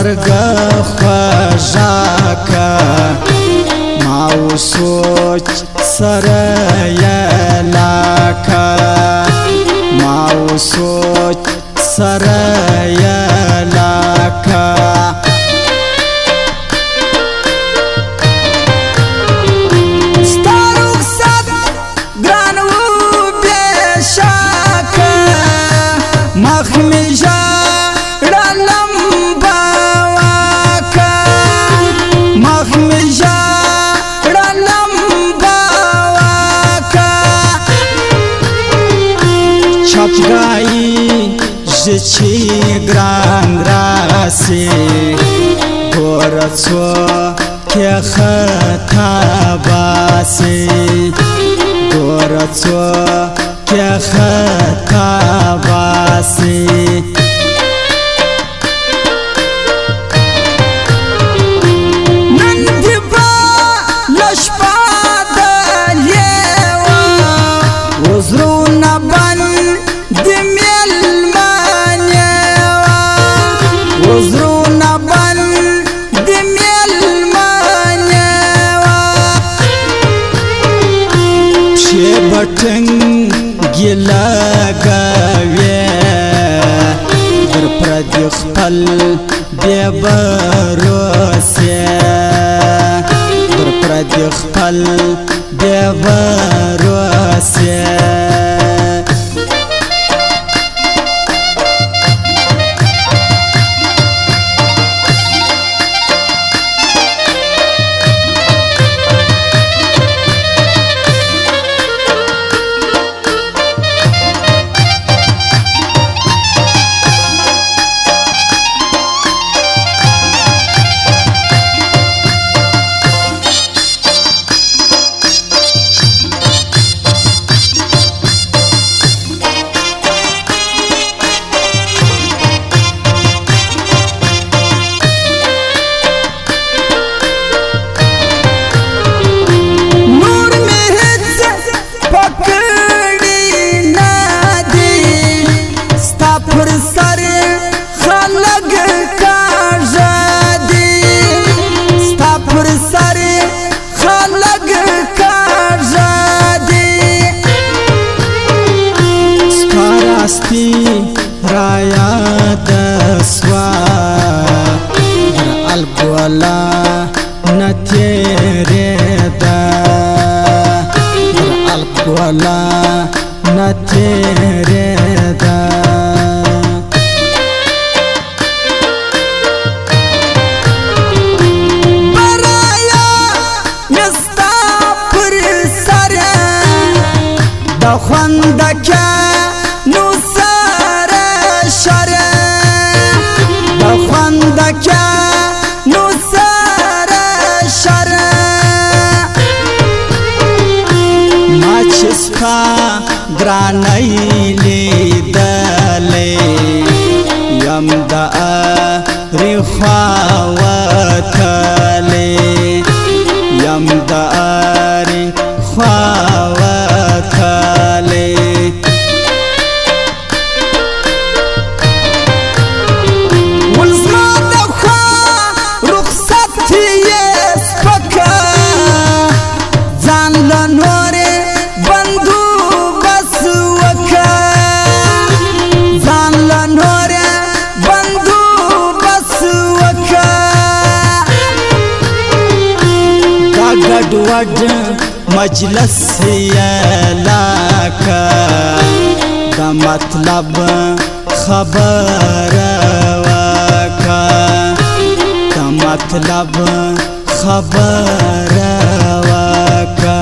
سترګه خوږه ما وسوچ سره یلاکه ما وسوچ سره یلاکه چپگائی جچی گران راسی گورچو که خطا باسی گورچو که خطا باسی بټنګ ګیلا گاوی در پردی خپل بے بروسه در پردی خپل بے بروسه رایا دسوا در الگولا نتیره دا در الگولا نتیره دا برایا نستا پر سر دا خوندکه گرانی لیدلی یم دا ریخوا وطلی یم دا ریخوا وطلی ولزما دخوا رخصتی سپکا زان لنوری گډوډ مجلس یلاکه د مطلب خبره وکه د مطلب خبره وکه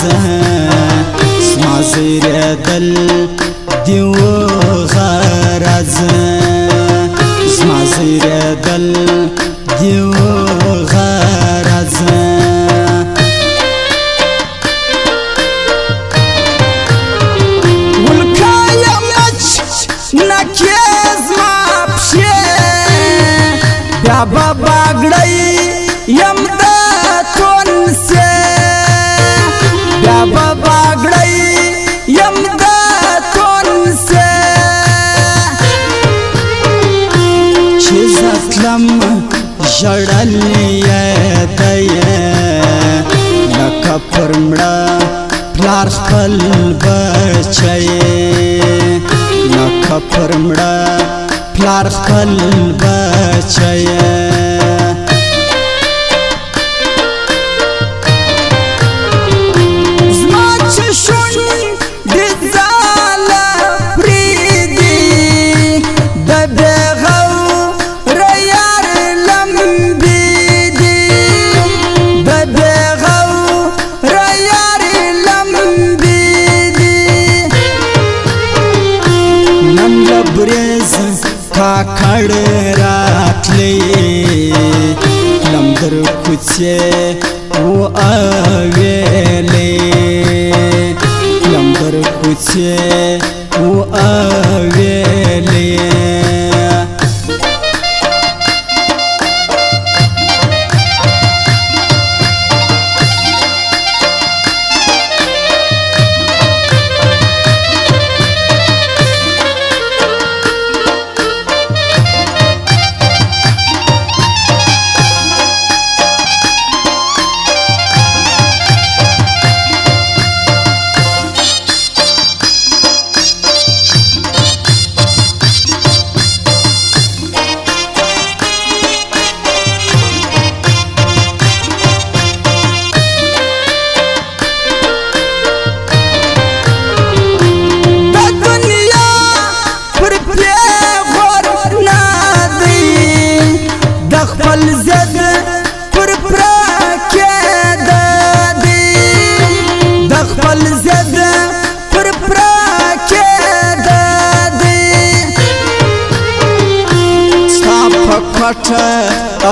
زما زیریدل دیو غرض زما زیریدل دیو غرض ولکایم مچ نکیز ما پشه بیا باگړی یم د تونسه بیا باگړی یم د تونسه چې زتلم ژړل یې لکه پر مړه پلار خپل بچی لکه پر مړه پلار خپل بچی زما چې شونډې ځاله پرېږدي د بېغوره یار لمبې دي د بېغوره یار لمبې دي نن له بریز کاکړ راتلی لم در کوڅې وویلې لم در کوڅې وویلې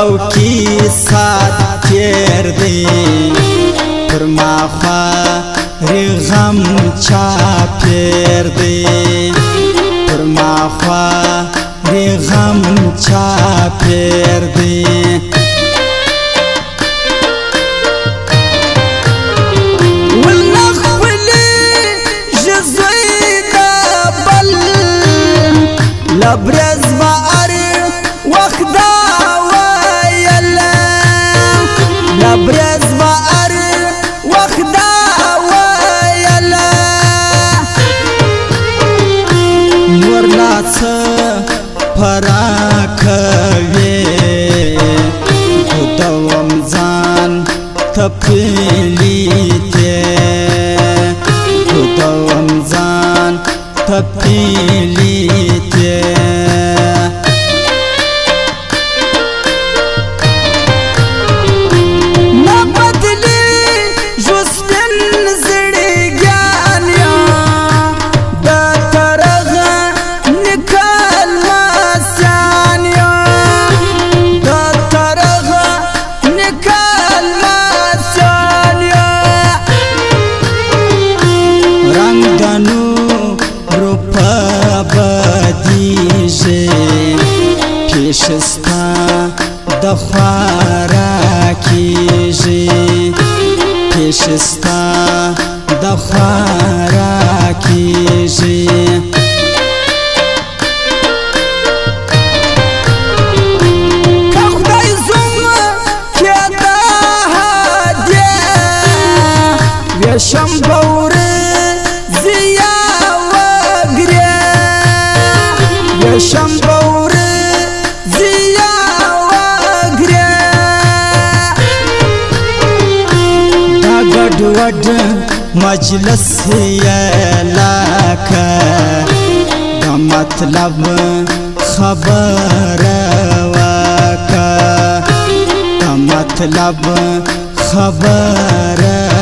او کی سات تیر دی پر ما خواری غم چا پیر دی پر ما خواری غم چا پیر دی ولنخفلی جزوی دا بل لبرز بار وقت دا لبرز بار وقت دا ویلا نور لاڅ پراکوي دوام ځان تپلیته دوام ځان تپلیته پیشستا د خوراکیږي پیشستا د خوراکیږي که خدای زما کې دا هدیه ویشم بوره زیا وګرې ویشم بوره ګډوډ مجلس یې لاکه د مطلب خبره وکه د مطلب خبره